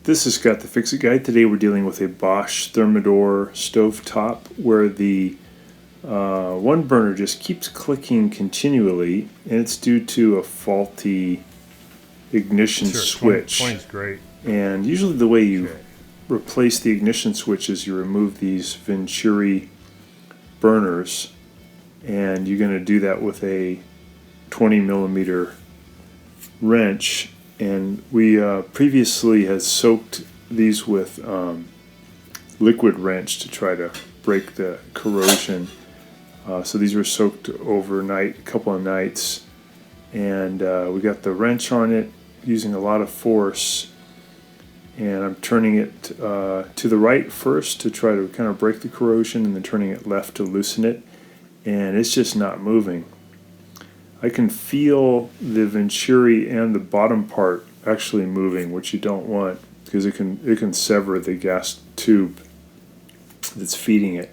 This is Scott the Fix-It Guy. Today we're dealing with a Bosch Thermador stovetop where the one burner just keeps clicking continually, and it's due to a faulty ignition switch. 20 is great. And usually the way you replace the ignition switch is you remove these Venturi burners, and you're going to do that with a 20 millimeter wrench. And we previously had soaked these with liquid wrench to try to break the corrosion. So these were soaked overnight, a couple of nights, and we got the wrench on it using a lot of force, and I'm turning it to the right first to try to kind of break the corrosion, and then turning it left to loosen it, and it's just not moving. I can feel the Venturi and the bottom part actually moving, which you don't want because it can sever the gas tube that's feeding it.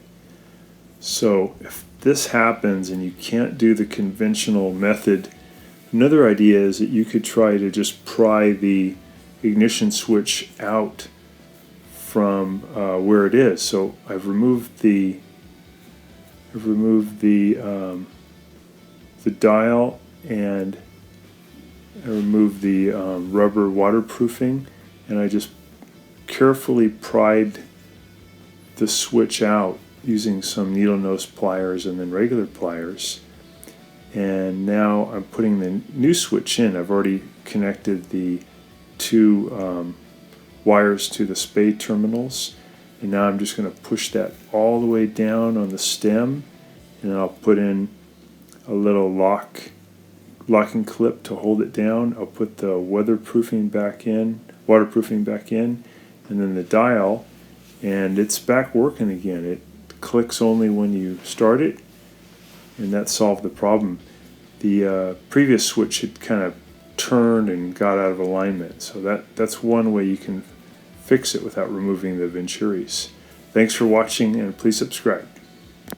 So if this happens and you can't do the conventional method, another idea is that you could try to just pry the ignition switch out from where it is. So I've removed the dial, and I removed the rubber waterproofing, and I just carefully pried the switch out using some needle nose pliers and then regular pliers. And now I'm putting the new switch in. I've already connected the two wires to the spay terminals, and now I'm just going to push that all the way down on the stem, and then I'll put in a little locking clip to hold it down. I'll put the waterproofing back in, and then the dial, and it's back working again. It clicks only when you start it, and that solved the problem. The previous switch had kind of turned and got out of alignment, so that's one way you can fix it without removing the Venturis. Thanks for watching, and please subscribe.